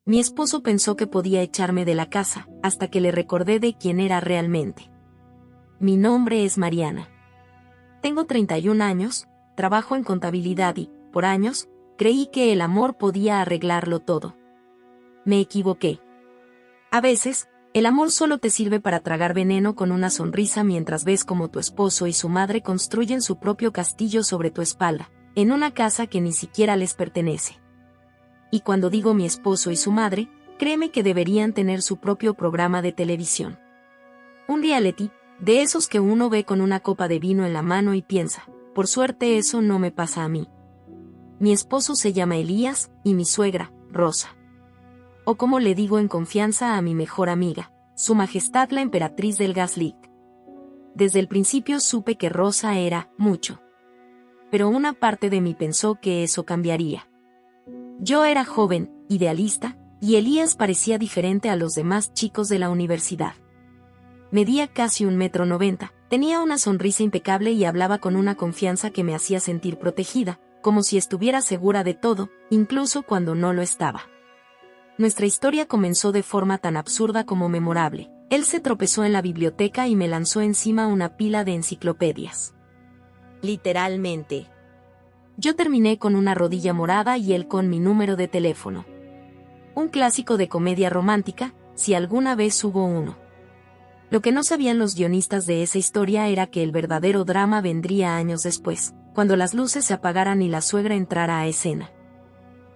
Mi esposo pensó que podía echarme de la casa, hasta que le recordé de quién era realmente. Mi nombre es Mariana. Tengo 31 años, trabajo en contabilidad y, por años, creí que el amor podía arreglarlo todo. Me equivoqué. A veces, el amor solo te sirve para tragar veneno con una sonrisa mientras ves cómo tu esposo y su madre construyen su propio castillo sobre tu espalda, en una casa que ni siquiera les pertenece. Y cuando digo mi esposo y su madre, créeme que deberían tener su propio programa de televisión. Un reality, de esos que uno ve con una copa de vino en la mano y piensa, por suerte eso no me pasa a mí. Mi esposo se llama Elías, y mi suegra, Rosa. O como le digo en confianza a mi mejor amiga, Su Majestad la Emperatriz del Gaslight. Desde el principio supe que Rosa era mucho. Pero una parte de mí pensó que eso cambiaría. Yo era joven, idealista, y Elías parecía diferente a los demás chicos de la universidad. Medía casi 1,90 m, tenía una sonrisa impecable y hablaba con una confianza que me hacía sentir protegida, como si estuviera segura de todo, incluso cuando no lo estaba. Nuestra historia comenzó de forma tan absurda como memorable. Él se tropezó en la biblioteca y me lanzó encima una pila de enciclopedias. Literalmente. Yo terminé con una rodilla morada y él con mi número de teléfono. Un clásico de comedia romántica, si alguna vez hubo uno. Lo que no sabían los guionistas de esa historia era que el verdadero drama vendría años después, cuando las luces se apagaran y la suegra entrara a escena.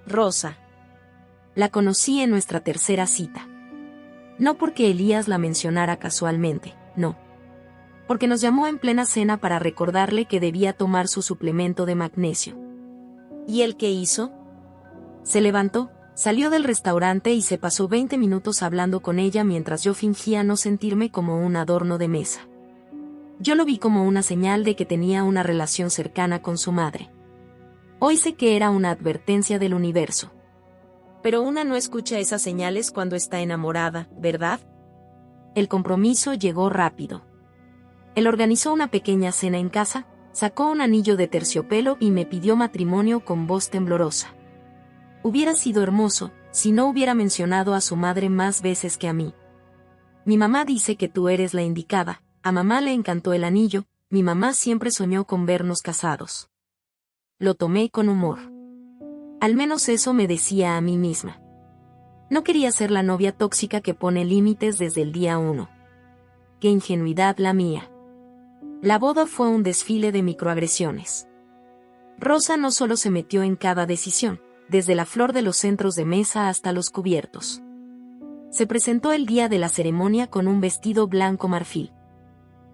Rosa. La conocí en nuestra tercera cita. No porque Elías la mencionara casualmente, no. Porque nos llamó en plena cena para recordarle que debía tomar su suplemento de magnesio. ¿Y él qué hizo? Se levantó, salió del restaurante y se pasó 20 minutos hablando con ella mientras yo fingía no sentirme como un adorno de mesa. Yo lo vi como una señal de que tenía una relación cercana con su madre. Hoy sé que era una advertencia del universo. Pero una no escucha esas señales cuando está enamorada, ¿verdad? El compromiso llegó rápido. Él organizó una pequeña cena en casa, sacó un anillo de terciopelo y me pidió matrimonio con voz temblorosa. Hubiera sido hermoso, si no hubiera mencionado a su madre más veces que a mí. Mi mamá dice que tú eres la indicada, a mamá le encantó el anillo, mi mamá siempre soñó con vernos casados. Lo tomé con humor. Al menos eso me decía a mí misma. No quería ser la novia tóxica que pone límites desde el día 1. Qué ingenuidad la mía. La boda fue un desfile de microagresiones. Rosa no solo se metió en cada decisión, desde la flor de los centros de mesa hasta los cubiertos. Se presentó el día de la ceremonia con un vestido blanco marfil.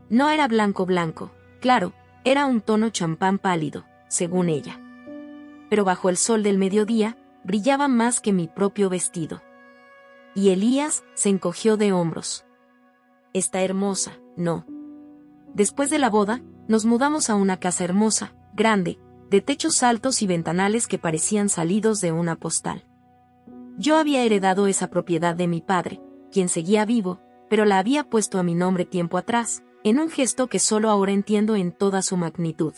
No era blanco blanco, claro, era un tono champán pálido, según ella. Pero bajo el sol del mediodía, brillaba más que mi propio vestido. Y Elías se encogió de hombros. Está hermosa, ¿no? Después de la boda, nos mudamos a una casa hermosa, grande, de techos altos y ventanales que parecían salidos de una postal. Yo había heredado esa propiedad de mi padre, quien seguía vivo, pero la había puesto a mi nombre tiempo atrás, en un gesto que solo ahora entiendo en toda su magnitud.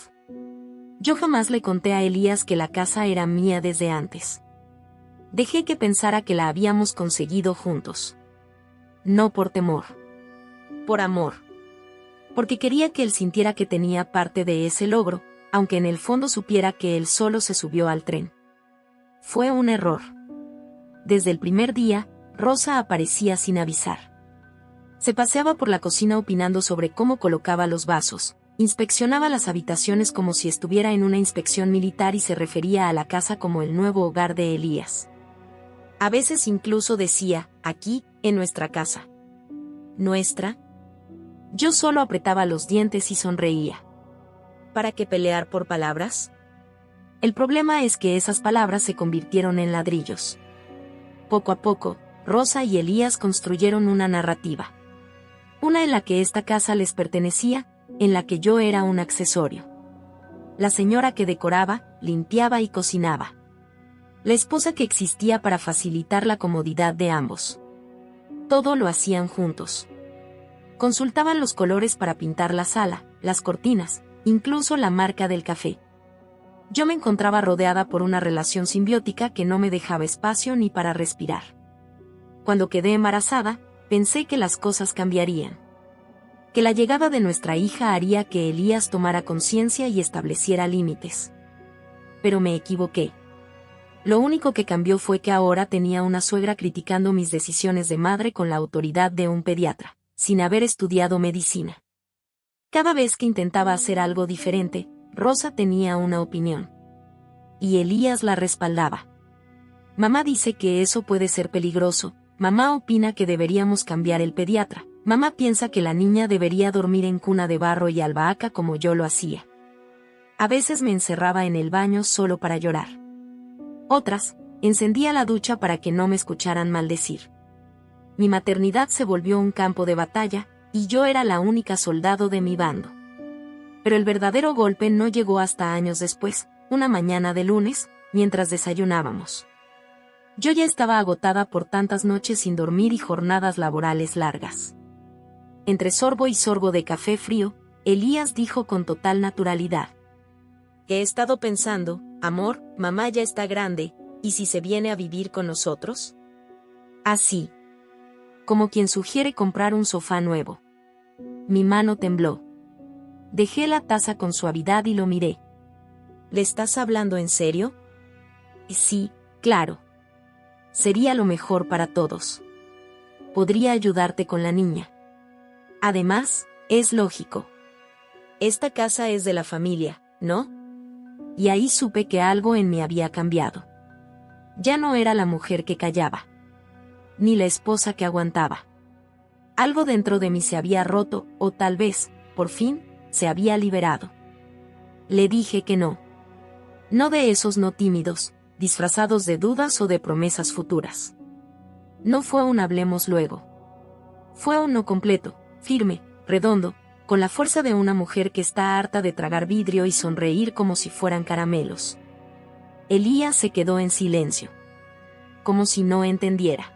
Yo jamás le conté a Elías que la casa era mía desde antes. Dejé que pensara que la habíamos conseguido juntos. No por temor. Por amor. Porque quería que él sintiera que tenía parte de ese logro, aunque en el fondo supiera que él solo se subió al tren. Fue un error. Desde el primer día, Rosa aparecía sin avisar. Se paseaba por la cocina opinando sobre cómo colocaba los vasos, inspeccionaba las habitaciones como si estuviera en una inspección militar y se refería a la casa como el nuevo hogar de Elías. A veces incluso decía, aquí, en nuestra casa. ¿Nuestra? Yo solo apretaba los dientes y sonreía. ¿Para qué pelear por palabras? El problema es que esas palabras se convirtieron en ladrillos. Poco a poco, Rosa y Elías construyeron una narrativa. Una en la que esta casa les pertenecía, en la que yo era un accesorio. La señora que decoraba, limpiaba y cocinaba. La esposa que existía para facilitar la comodidad de ambos. Todo lo hacían juntos. Consultaban los colores para pintar la sala, las cortinas, incluso la marca del café. Yo me encontraba rodeada por una relación simbiótica que no me dejaba espacio ni para respirar. Cuando quedé embarazada, pensé que las cosas cambiarían. Que la llegada de nuestra hija haría que Elías tomara conciencia y estableciera límites. Pero me equivoqué. Lo único que cambió fue que ahora tenía una suegra criticando mis decisiones de madre con la autoridad de un pediatra, sin haber estudiado medicina. Cada vez que intentaba hacer algo diferente, Rosa tenía una opinión. Y Elías la respaldaba. Mamá dice que eso puede ser peligroso, mamá opina que deberíamos cambiar el pediatra, mamá piensa que la niña debería dormir en cuna de barro y albahaca como yo lo hacía. A veces me encerraba en el baño solo para llorar. Otras, encendía la ducha para que no me escucharan maldecir. Mi maternidad se volvió un campo de batalla, y yo era la única soldado de mi bando. Pero el verdadero golpe no llegó hasta años después, una mañana de lunes, mientras desayunábamos. Yo ya estaba agotada por tantas noches sin dormir y jornadas laborales largas. Entre sorbo y sorbo de café frío, Elías dijo con total naturalidad: He estado pensando, amor, mamá ya está grande, ¿y si se viene a vivir con nosotros? Así. Como quien sugiere comprar un sofá nuevo. Mi mano tembló. Dejé la taza con suavidad y lo miré. ¿Le estás hablando en serio? Sí, claro. Sería lo mejor para todos. Podría ayudarte con la niña. Además, es lógico. Esta casa es de la familia, ¿no? Y ahí supe que algo en mí había cambiado. Ya no era la mujer que callaba. Ni la esposa que aguantaba. Algo dentro de mí se había roto, o tal vez, por fin, se había liberado. Le dije que no. No de esos no tímidos, disfrazados de dudas o de promesas futuras. No fue un hablemos luego. Fue un no completo, firme, redondo, con la fuerza de una mujer que está harta de tragar vidrio y sonreír como si fueran caramelos. Elías se quedó en silencio. Como si no entendiera.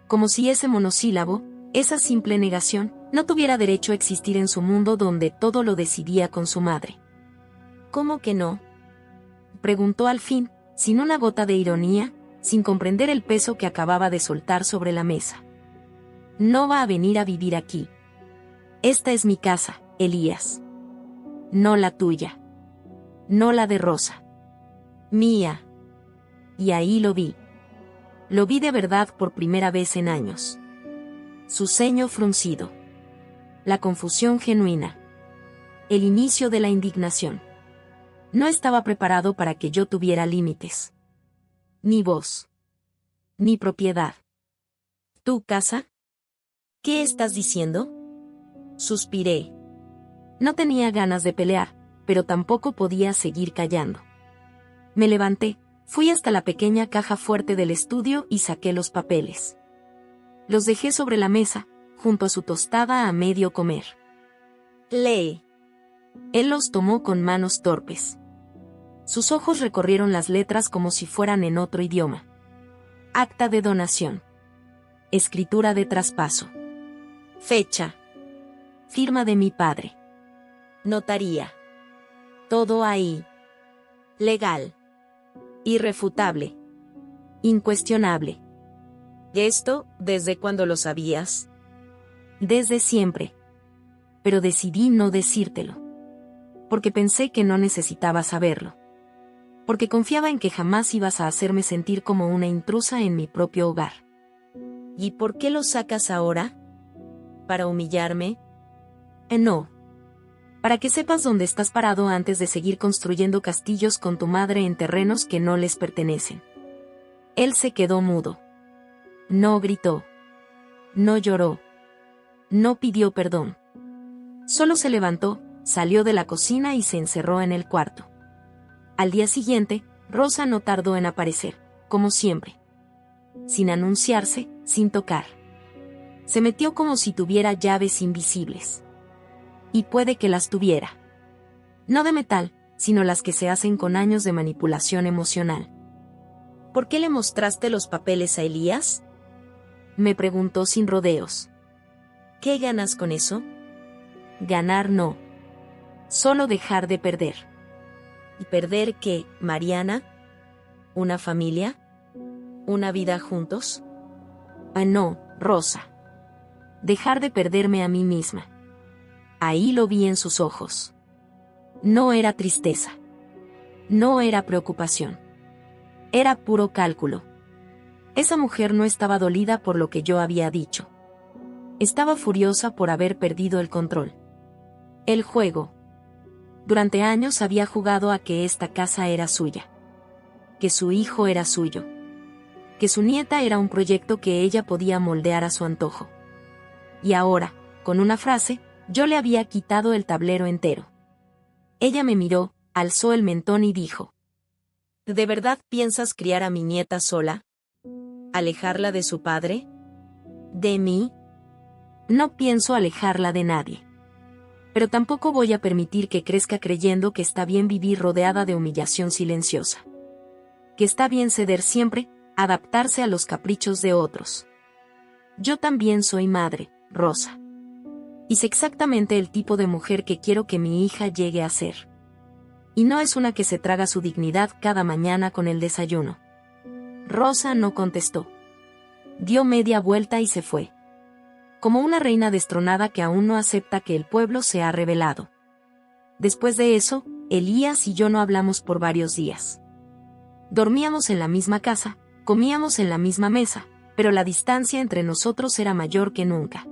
Como si ese monosílabo, esa simple negación, no tuviera derecho a existir en su mundo donde todo lo decidía con su madre. ¿Cómo que no?, preguntó al fin, sin una gota de ironía, sin comprender el peso que acababa de soltar sobre la mesa. No va a venir a vivir aquí. Esta es mi casa, Elías. No la tuya. No la de Rosa. Mía. Y ahí lo vi. Lo vi de verdad por primera vez en años. Su ceño fruncido. La confusión genuina. El inicio de la indignación. No estaba preparado para que yo tuviera límites. Ni voz. Ni propiedad. ¿Tu casa? ¿Qué estás diciendo? Suspiré. No tenía ganas de pelear, pero tampoco podía seguir callando. Me levanté, fui hasta la pequeña caja fuerte del estudio y saqué los papeles. Los dejé sobre la mesa, junto a su tostada a medio comer. Lee. Él los tomó con manos torpes. Sus ojos recorrieron las letras como si fueran en otro idioma. Acta de donación. Escritura de traspaso. Fecha. Firma de mi padre. Notaría. Todo ahí. Legal. Irrefutable. Incuestionable. ¿Esto, desde cuándo lo sabías? Desde siempre. Pero decidí no decírtelo. Porque pensé que no necesitaba saberlo. Porque confiaba en que jamás ibas a hacerme sentir como una intrusa en mi propio hogar. ¿Y por qué lo sacas ahora? ¿Para humillarme? No. Para que sepas dónde estás parado antes de seguir construyendo castillos con tu madre en terrenos que no les pertenecen. Él se quedó mudo. No gritó. No lloró. No pidió perdón. Solo se levantó, salió de la cocina y se encerró en el cuarto. Al día siguiente, Rosa no tardó en aparecer, como siempre. Sin anunciarse, sin tocar. Se metió como si tuviera llaves invisibles. Y puede que las tuviera. No de metal, sino las que se hacen con años de manipulación emocional. ¿Por qué le mostraste los papeles a Elías?, me preguntó sin rodeos. ¿Qué ganas con eso? Ganar no. Solo dejar de perder. ¿Y perder qué, Mariana? ¿Una familia? ¿Una vida juntos? Ah, no, Rosa. Dejar de perderme a mí misma. Ahí lo vi en sus ojos. No era tristeza. No era preocupación. Era puro cálculo. Esa mujer no estaba dolida por lo que yo había dicho. Estaba furiosa por haber perdido el control. El juego. Durante años había jugado a que esta casa era suya. Que su hijo era suyo. Que su nieta era un proyecto que ella podía moldear a su antojo. Y ahora, con una frase, yo le había quitado el tablero entero. Ella me miró, alzó el mentón y dijo: ¿De verdad piensas criar a mi nieta sola? ¿Alejarla de su padre? ¿De mí? No pienso alejarla de nadie. Pero tampoco voy a permitir que crezca creyendo que está bien vivir rodeada de humillación silenciosa. Que está bien ceder siempre, adaptarse a los caprichos de otros. Yo también soy madre, Rosa. Y sé exactamente el tipo de mujer que quiero que mi hija llegue a ser. Y no es una que se traga su dignidad cada mañana con el desayuno. Rosa no contestó. Dio media vuelta y se fue. Como una reina destronada que aún no acepta que el pueblo se ha rebelado. Después de eso, Elías y yo no hablamos por varios días. Dormíamos en la misma casa, comíamos en la misma mesa, pero la distancia entre nosotros era mayor que nunca.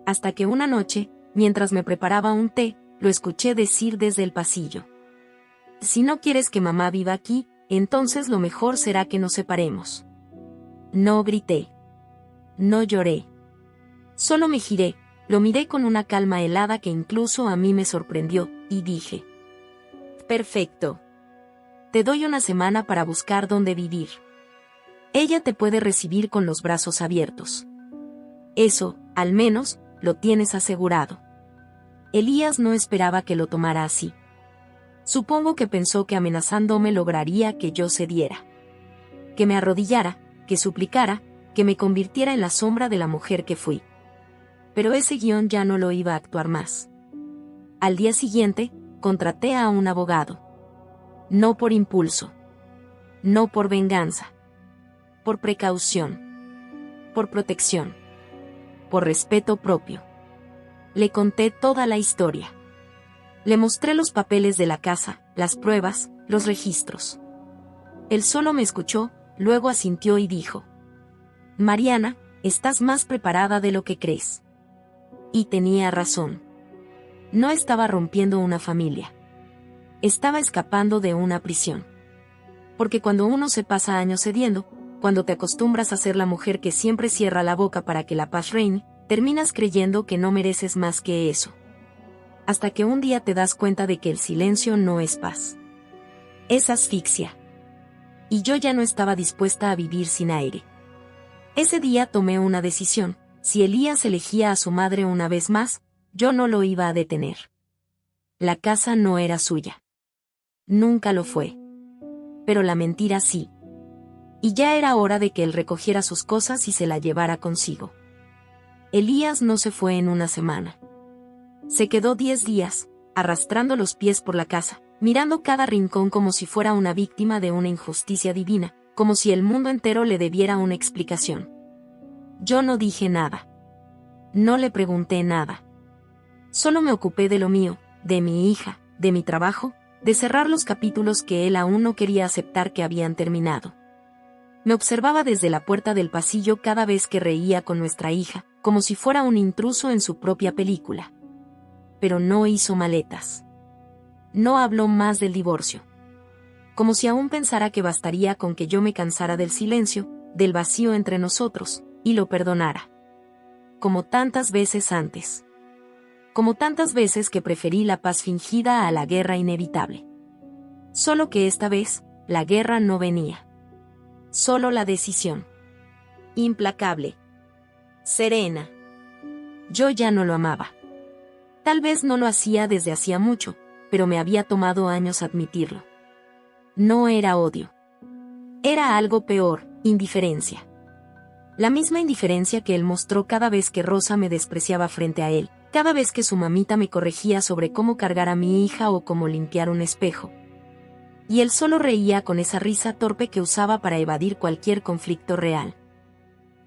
Hasta que una noche, mientras me preparaba un té, lo escuché decir desde el pasillo: si no quieres que mamá viva aquí, entonces lo mejor será que nos separemos. No grité. No lloré. Solo me giré, lo miré con una calma helada que incluso a mí me sorprendió, y dije: perfecto. Te doy una semana para buscar dónde vivir. Ella te puede recibir con los brazos abiertos. Eso, al menos, lo tienes asegurado. Elías no esperaba que lo tomara así. Supongo que pensó que amenazándome lograría que yo cediera. Que me arrodillara, que suplicara, que me convirtiera en la sombra de la mujer que fui. Pero ese guión ya no lo iba a actuar más. Al día siguiente, contraté a un abogado. No por impulso. No por venganza. Por precaución. Por protección. Por respeto propio. Le conté toda la historia. Le mostré los papeles de la casa, las pruebas, los registros. Él solo me escuchó, luego asintió y dijo: Mariana, estás más preparada de lo que crees. Y tenía razón. No estaba rompiendo una familia. Estaba escapando de una prisión. Porque cuando uno se pasa años cediendo, cuando te acostumbras a ser la mujer que siempre cierra la boca para que la paz reine, terminas creyendo que no mereces más que eso. Hasta que un día te das cuenta de que el silencio no es paz. Es asfixia. Y yo ya no estaba dispuesta a vivir sin aire. Ese día tomé una decisión: si Elías elegía a su madre una vez más, yo no lo iba a detener. La casa no era suya. Nunca lo fue. Pero la mentira sí. Y ya era hora de que él recogiera sus cosas y se la llevara consigo. Elías no se fue en una semana. Se quedó 10 días, arrastrando los pies por la casa, mirando cada rincón como si fuera una víctima de una injusticia divina, como si el mundo entero le debiera una explicación. Yo no dije nada. No le pregunté nada. Solo me ocupé de lo mío, de mi hija, de mi trabajo, de cerrar los capítulos que él aún no quería aceptar que habían terminado. Me observaba desde la puerta del pasillo cada vez que reía con nuestra hija, como si fuera un intruso en su propia película. Pero no hizo maletas. No habló más del divorcio. Como si aún pensara que bastaría con que yo me cansara del silencio, del vacío entre nosotros, y lo perdonara. Como tantas veces antes. Como tantas veces que preferí la paz fingida a la guerra inevitable. Solo que esta vez, la guerra no venía. Solo la decisión. Implacable. Serena. Yo ya no lo amaba. Tal vez no lo hacía desde hacía mucho, pero me había tomado años admitirlo. No era odio. Era algo peor, indiferencia. La misma indiferencia que él mostró cada vez que Rosa me despreciaba frente a él, cada vez que su mamita me corregía sobre cómo cargar a mi hija o cómo limpiar un espejo. Y él solo reía con esa risa torpe que usaba para evadir cualquier conflicto real.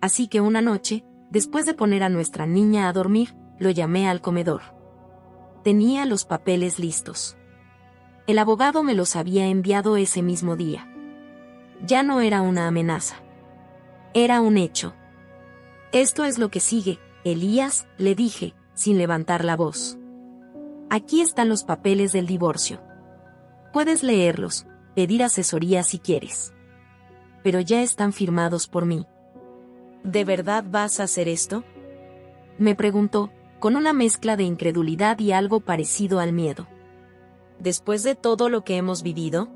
Así que una noche, después de poner a nuestra niña a dormir, lo llamé al comedor. Tenía los papeles listos. El abogado me los había enviado ese mismo día. Ya no era una amenaza. Era un hecho. Esto es lo que sigue, Elías, le dije, sin levantar la voz. Aquí están los papeles del divorcio. Puedes leerlos, pedir asesoría si quieres. Pero ya están firmados por mí. ¿De verdad vas a hacer esto?, me preguntó, con una mezcla de incredulidad y algo parecido al miedo. ¿Después de todo lo que hemos vivido?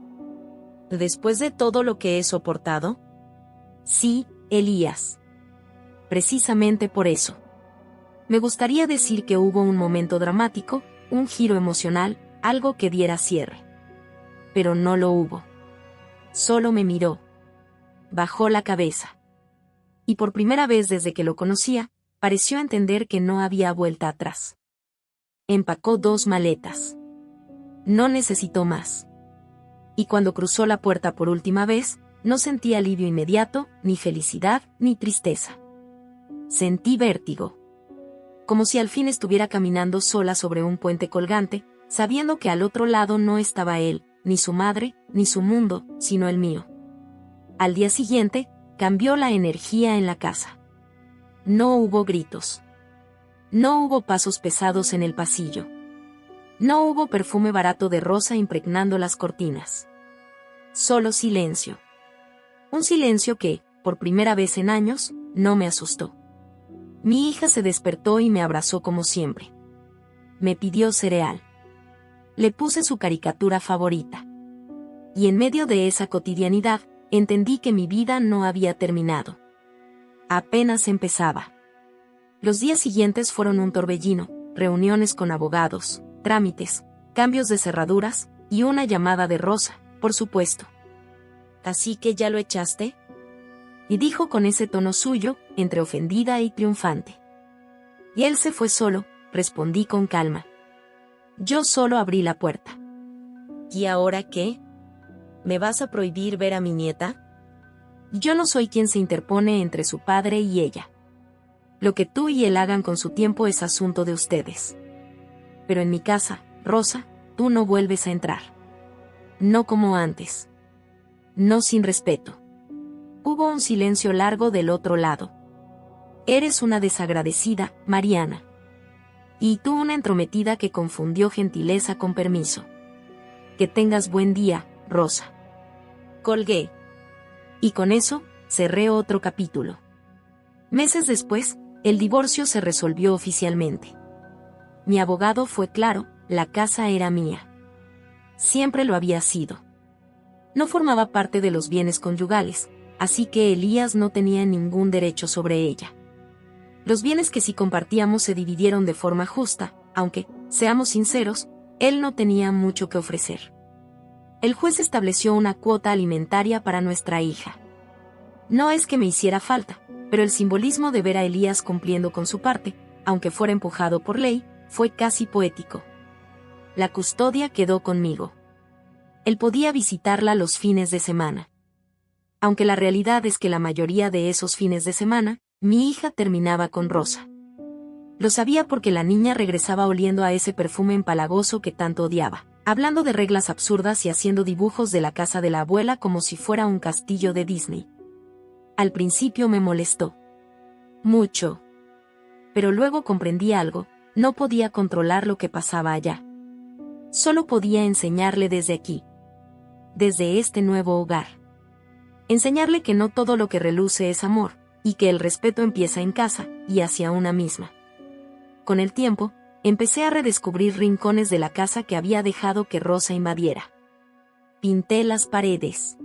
¿Después de todo lo que he soportado? Sí, Elías. Precisamente por eso. Me gustaría decir que hubo un momento dramático, un giro emocional, algo que diera cierre. Pero no lo hubo. Solo me miró. Bajó la cabeza. Y por primera vez desde que lo conocía, pareció entender que no había vuelta atrás. Empacó 2 maletas. No necesitó más. Y cuando cruzó la puerta por última vez, no sentí alivio inmediato, ni felicidad, ni tristeza. Sentí vértigo. Como si al fin estuviera caminando sola sobre un puente colgante, sabiendo que al otro lado no estaba él, ni su madre, ni su mundo, sino el mío. Al día siguiente, cambió la energía en la casa. No hubo gritos. No hubo pasos pesados en el pasillo. No hubo perfume barato de rosa impregnando las cortinas. Solo silencio. Un silencio que, por primera vez en años, no me asustó. Mi hija se despertó y me abrazó como siempre. Me pidió cereal. Le puse su caricatura favorita. Y en medio de esa cotidianidad, entendí que mi vida no había terminado. Apenas empezaba. Los días siguientes fueron un torbellino, reuniones con abogados, trámites, cambios de cerraduras, y una llamada de Rosa, por supuesto. ¿Así que ya lo echaste?, y dijo con ese tono suyo, entre ofendida y triunfante. Y él se fue solo, respondí con calma. Yo solo abrí la puerta. ¿Y ahora qué? ¿Me vas a prohibir ver a mi nieta? Yo no soy quien se interpone entre su padre y ella. Lo que tú y él hagan con su tiempo es asunto de ustedes. Pero en mi casa, Rosa, tú no vuelves a entrar. No como antes. No sin respeto. Hubo un silencio largo del otro lado. Eres una desagradecida, Mariana. Y tú una entrometida que confundió gentileza con permiso. Que tengas buen día, Rosa. Colgué. Y con eso, cerré otro capítulo. Meses después, el divorcio se resolvió oficialmente. Mi abogado fue claro, la casa era mía. Siempre lo había sido. No formaba parte de los bienes conyugales, así que Elías no tenía ningún derecho sobre ella. Los bienes que sí compartíamos se dividieron de forma justa, aunque, seamos sinceros, él no tenía mucho que ofrecer. El juez estableció una cuota alimentaria para nuestra hija. No es que me hiciera falta, pero el simbolismo de ver a Elías cumpliendo con su parte, aunque fuera empujado por ley, fue casi poético. La custodia quedó conmigo. Él podía visitarla los fines de semana. Aunque la realidad es que la mayoría de esos fines de semana, mi hija terminaba con Rosa. Lo sabía porque la niña regresaba oliendo a ese perfume empalagoso que tanto odiaba, hablando de reglas absurdas y haciendo dibujos de la casa de la abuela como si fuera un castillo de Disney. Al principio me molestó. Mucho. Pero luego comprendí algo, no podía controlar lo que pasaba allá. Solo podía enseñarle desde aquí. Desde este nuevo hogar. Enseñarle que no todo lo que reluce es amor, y que el respeto empieza en casa, y hacia una misma. Con el tiempo, empecé a redescubrir rincones de la casa que había dejado que Rosa invadiera. Pinté las paredes.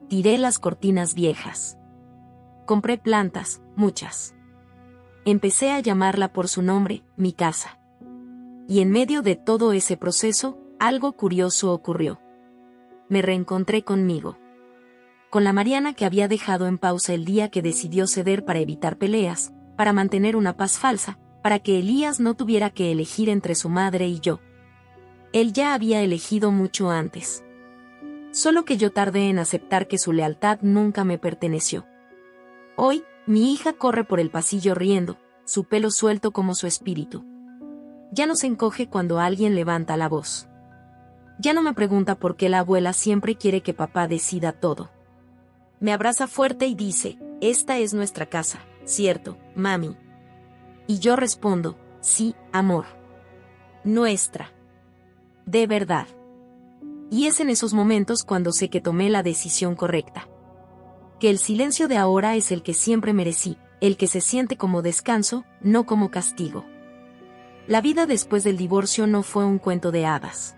Tiré las cortinas viejas. Compré plantas, muchas. Empecé a llamarla por su nombre, mi casa. Y en medio de todo ese proceso, algo curioso ocurrió. Me reencontré conmigo. Con la Mariana que había dejado en pausa el día que decidió ceder para evitar peleas, para mantener una paz falsa, para que Elías no tuviera que elegir entre su madre y yo. Él ya había elegido mucho antes. Solo que yo tardé en aceptar que su lealtad nunca me perteneció. Hoy, Mi hija corre por el pasillo riendo, su pelo suelto como su espíritu. Ya no se encoge cuando alguien levanta la voz. Ya no me pregunta por qué la abuela siempre quiere que papá decida todo. Me abraza fuerte y dice, esta es nuestra casa, ¿cierto, mami? Y yo respondo, sí, amor. Nuestra. De verdad. Y es en esos momentos cuando sé que tomé la decisión correcta. Que el silencio de ahora es el que siempre merecí, el que se siente como descanso, no como castigo. La vida después del divorcio no fue un cuento de hadas.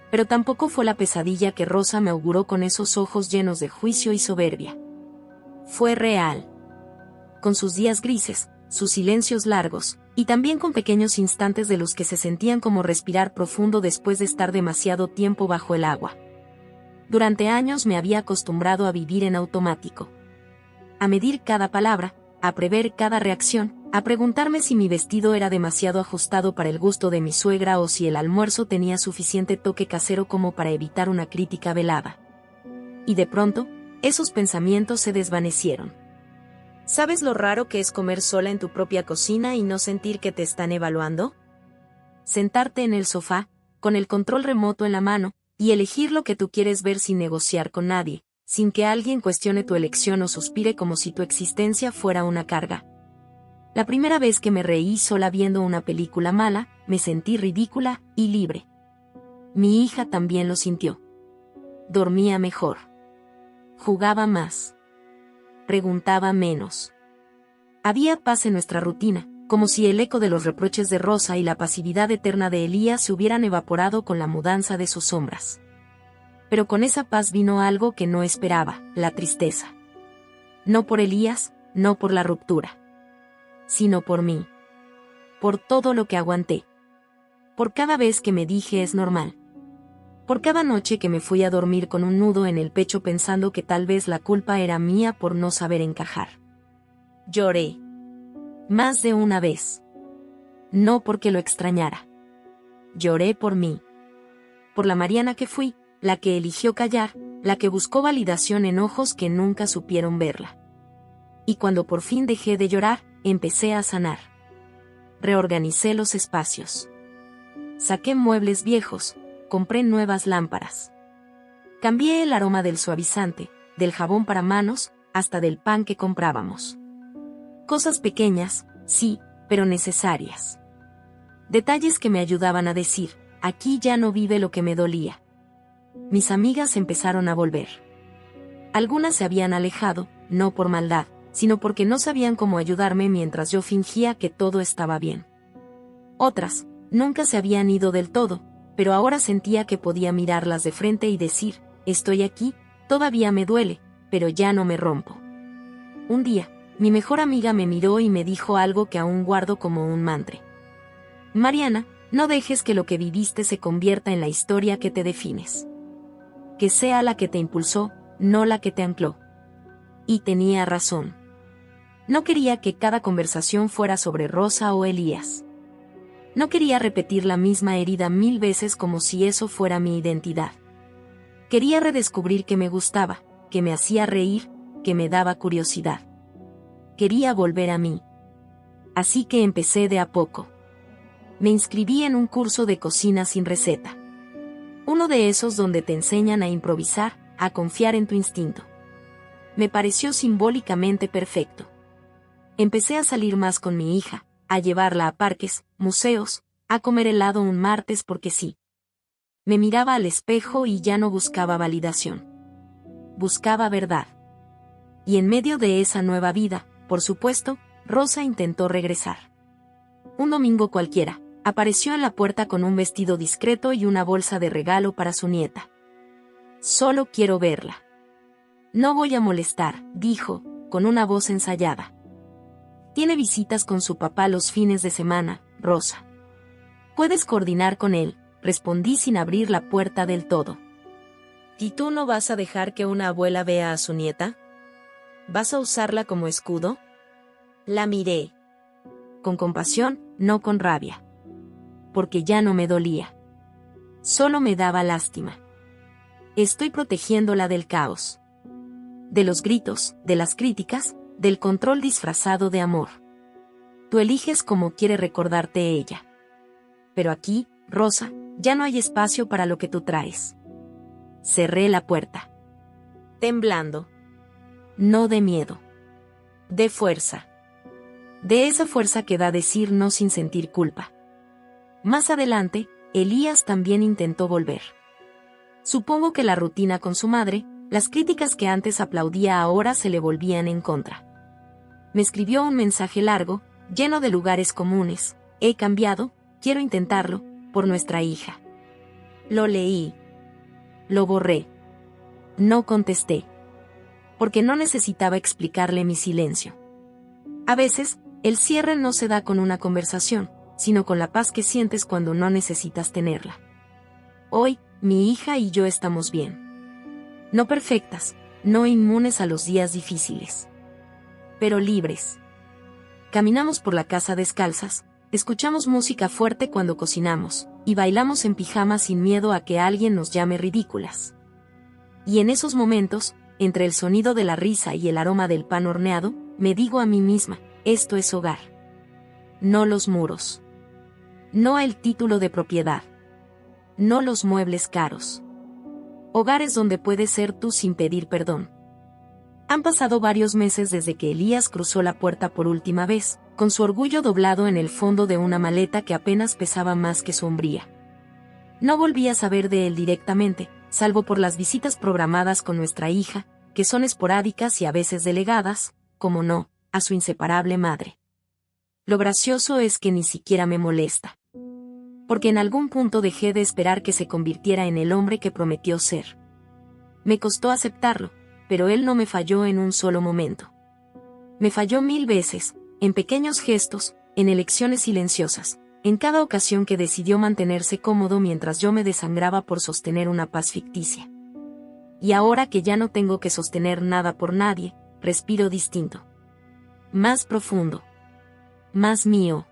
Pero tampoco fue la pesadilla que Rosa me auguró con esos ojos llenos de juicio y soberbia. Fue real. Con sus días grises, sus silencios largos, y también con pequeños instantes de los que se sentían como respirar profundo después de estar demasiado tiempo bajo el agua. Durante años me había acostumbrado a vivir en automático. A medir cada palabra, a prever cada reacción, a preguntarme si mi vestido era demasiado ajustado para el gusto de mi suegra o si el almuerzo tenía suficiente toque casero como para evitar una crítica velada. Y de pronto, esos pensamientos se desvanecieron. ¿Sabes lo raro que es comer sola en tu propia cocina y no sentir que te están evaluando? Sentarte en el sofá, con el control remoto en la mano, y elegir lo que tú quieres ver sin negociar con nadie, sin que alguien cuestione tu elección o suspire como si tu existencia fuera una carga. La primera vez que me reí sola viendo una película mala, me sentí ridícula y libre. Mi hija también lo sintió. Dormía mejor. Jugaba más. Preguntaba menos. Había paz en nuestra rutina, como si el eco de los reproches de Rosa y la pasividad eterna de Elías se hubieran evaporado con la mudanza de sus sombras. Pero con esa paz vino algo que no esperaba, la tristeza. No por Elías, no por la ruptura, sino por mí. Por todo lo que aguanté. Por cada vez que me dije es normal. Por cada noche que me fui a dormir con un nudo en el pecho pensando que tal vez la culpa era mía por no saber encajar. Lloré. Más de una vez. No porque lo extrañara. Lloré por mí. Por la Mariana que fui, la que eligió callar, la que buscó validación en ojos que nunca supieron verla. Y cuando por fin dejé de llorar, empecé a sanar. Reorganicé los espacios. Saqué muebles viejos, compré nuevas lámparas. Cambié el aroma del suavizante, del jabón para manos, hasta del pan que comprábamos. Cosas pequeñas, sí, pero necesarias. Detalles que me ayudaban a decir, aquí ya no vive lo que me dolía. Mis amigas empezaron a volver. Algunas se habían alejado, no por maldad, sino porque no sabían cómo ayudarme mientras yo fingía que todo estaba bien. Otras, nunca se habían ido del todo, pero ahora sentía que podía mirarlas de frente y decir, estoy aquí, todavía me duele, pero ya no me rompo. Un día, mi mejor amiga me miró y me dijo algo que aún guardo como un mantra. Mariana, no dejes que lo que viviste se convierta en la historia que te defines. Que sea la que te impulsó, no la que te ancló. Y tenía razón. No quería que cada conversación fuera sobre Rosa o Elías. No quería repetir la misma herida 1000 veces como si eso fuera mi identidad. Quería redescubrir que me gustaba, que me hacía reír, que me daba curiosidad. Quería volver a mí. Así que empecé de a poco. Me inscribí en un curso de cocina sin receta. Uno de esos donde te enseñan a improvisar, a confiar en tu instinto. Me pareció simbólicamente perfecto. Empecé a salir más con mi hija, a llevarla a parques, museos, a comer helado un martes porque sí. Me miraba al espejo y ya no buscaba validación. Buscaba verdad. Y en medio de esa nueva vida, por supuesto, Rosa intentó regresar. Un domingo cualquiera, apareció en la puerta con un vestido discreto y una bolsa de regalo para su nieta. Solo quiero verla. No voy a molestar, dijo, con una voz ensayada. Tiene visitas con su papá los fines de semana, Rosa. Puedes coordinar con él, respondí sin abrir la puerta del todo. ¿Y tú no vas a dejar que una abuela vea a su nieta? ¿Vas a usarla como escudo? La miré. Con compasión, no con rabia. Porque ya no me dolía. Solo me daba lástima. Estoy protegiéndola del caos. De los gritos, de las críticas, del control disfrazado de amor. Tú eliges cómo quiere recordarte ella. Pero aquí, Rosa, ya no hay espacio para lo que tú traes. Cerré la puerta. Temblando. No de miedo. De fuerza. De esa fuerza que da decir no sin sentir culpa. Más adelante, Elías también intentó volver. Supongo que la rutina con su madre, las críticas que antes aplaudía ahora se le volvían en contra. Me escribió un mensaje largo, lleno de lugares comunes. He cambiado, quiero intentarlo, por nuestra hija. Lo leí. Lo borré. No contesté. Porque no necesitaba explicarle mi silencio. A veces, el cierre no se da con una conversación, sino con la paz que sientes cuando no necesitas tenerla. Hoy, mi hija y yo estamos bien. No perfectas, no inmunes a los días difíciles. Pero libres. Caminamos por la casa descalzas, escuchamos música fuerte cuando cocinamos, y bailamos en pijama sin miedo a que alguien nos llame ridículas. Y en esos momentos, entre el sonido de la risa y el aroma del pan horneado, me digo a mí misma, esto es hogar. No los muros. No el título de propiedad. No los muebles caros. Hogares donde puedes ser tú sin pedir perdón. Han pasado varios meses desde que Elías cruzó la puerta por última vez, con su orgullo doblado en el fondo de una maleta que apenas pesaba más que su hombría. No volví a saber de él directamente, salvo por las visitas programadas con nuestra hija, que son esporádicas y a veces delegadas, como no, a su inseparable madre. Lo gracioso es que ni siquiera me molesta. Porque en algún punto dejé de esperar que se convirtiera en el hombre que prometió ser. Me costó aceptarlo, pero él no me falló en un solo momento. Me falló 1000 veces, en pequeños gestos, en elecciones silenciosas, en cada ocasión que decidió mantenerse cómodo mientras yo me desangraba por sostener una paz ficticia. Y ahora que ya no tengo que sostener nada por nadie, respiro distinto. Más profundo. Más mío.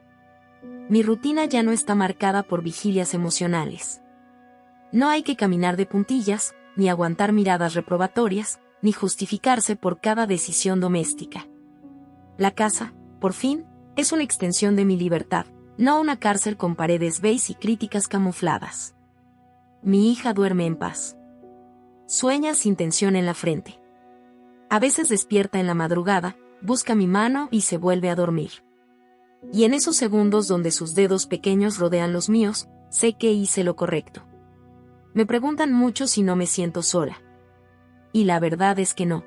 Mi rutina ya no está marcada por vigilias emocionales. No hay que caminar de puntillas, ni aguantar miradas reprobatorias, ni justificarse por cada decisión doméstica. La casa, por fin, es una extensión de mi libertad, no una cárcel con paredes beige y críticas camufladas. Mi hija duerme en paz. Sueña sin tensión en la frente. A veces despierta en la madrugada, busca mi mano y se vuelve a dormir. Y en esos segundos donde sus dedos pequeños rodean los míos, sé que hice lo correcto. Me preguntan mucho si no me siento sola. Y la verdad es que no.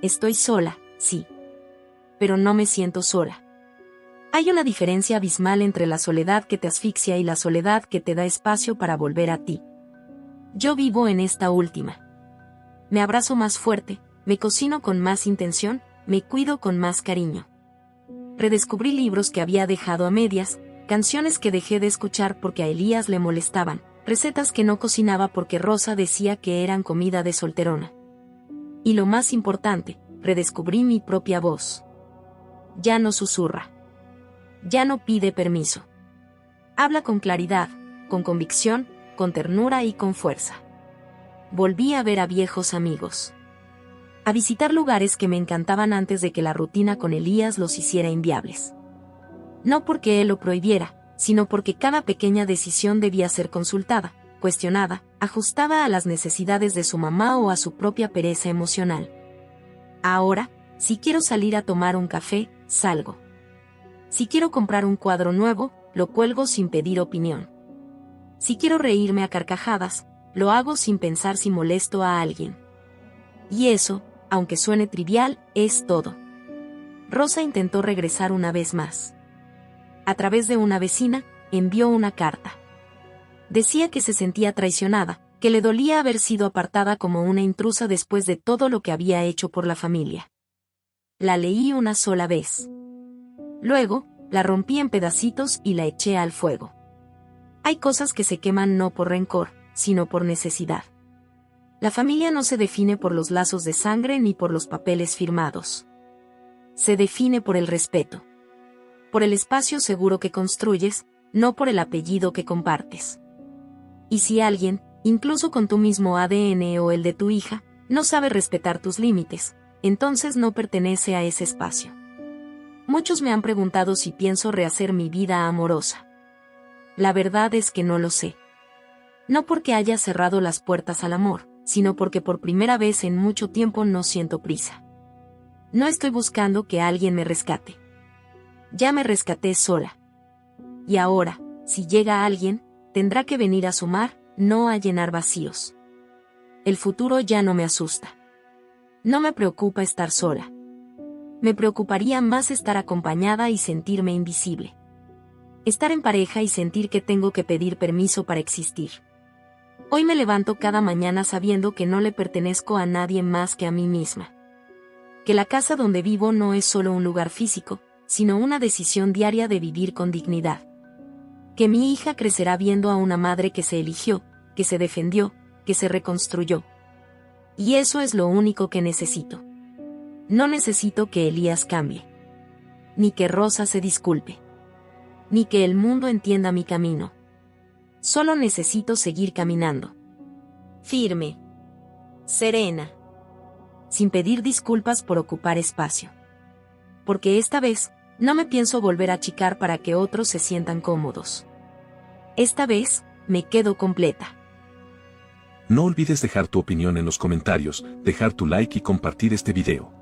Estoy sola, sí. Pero no me siento sola. Hay una diferencia abismal entre la soledad que te asfixia y la soledad que te da espacio para volver a ti. Yo vivo en esta última. Me abrazo más fuerte, me cocino con más intención, me cuido con más cariño. Redescubrí libros que había dejado a medias, canciones que dejé de escuchar porque a Elías le molestaban, recetas que no cocinaba porque Rosa decía que eran comida de solterona. Y lo más importante, redescubrí mi propia voz. Ya no susurra. Ya no pide permiso. Habla con claridad, con convicción, con ternura y con fuerza. Volví a ver a viejos amigos. A visitar lugares que me encantaban antes de que la rutina con Elías los hiciera inviables. No porque él lo prohibiera, sino porque cada pequeña decisión debía ser consultada, cuestionada, ajustada a las necesidades de su mamá o a su propia pereza emocional. Ahora, si quiero salir a tomar un café, salgo. Si quiero comprar un cuadro nuevo, lo cuelgo sin pedir opinión. Si quiero reírme a carcajadas, lo hago sin pensar si molesto a alguien. Y eso, aunque suene trivial, es todo. Rosa intentó regresar una vez más. A través de una vecina, envió una carta. Decía que se sentía traicionada, que le dolía haber sido apartada como una intrusa después de todo lo que había hecho por la familia. La leí una sola vez. Luego, la rompí en pedacitos y la eché al fuego. Hay cosas que se queman no por rencor, sino por necesidad. La familia no se define por los lazos de sangre ni por los papeles firmados. Se define por el respeto. Por el espacio seguro que construyes, no por el apellido que compartes. Y si alguien, incluso con tu mismo ADN o el de tu hija, no sabe respetar tus límites, entonces no pertenece a ese espacio. Muchos me han preguntado si pienso rehacer mi vida amorosa. La verdad es que no lo sé. No porque haya cerrado las puertas al amor, sino porque por primera vez en mucho tiempo no siento prisa. No estoy buscando que alguien me rescate. Ya me rescaté sola. Y ahora, si llega alguien, tendrá que venir a sumar, no a llenar vacíos. El futuro ya no me asusta. No me preocupa estar sola. Me preocuparía más estar acompañada y sentirme invisible. Estar en pareja y sentir que tengo que pedir permiso para existir. Hoy me levanto cada mañana sabiendo que no le pertenezco a nadie más que a mí misma. Que la casa donde vivo no es solo un lugar físico, sino una decisión diaria de vivir con dignidad. Que mi hija crecerá viendo a una madre que se eligió, que se defendió, que se reconstruyó. Y eso es lo único que necesito. No necesito que Elías cambie. Ni que Rosa se disculpe. Ni que el mundo entienda mi camino. Solo necesito seguir caminando. Firme. Serena. Sin pedir disculpas por ocupar espacio. Porque esta vez, no me pienso volver a achicar para que otros se sientan cómodos. Esta vez, me quedo completa. No olvides dejar tu opinión en los comentarios, dejar tu like y compartir este video.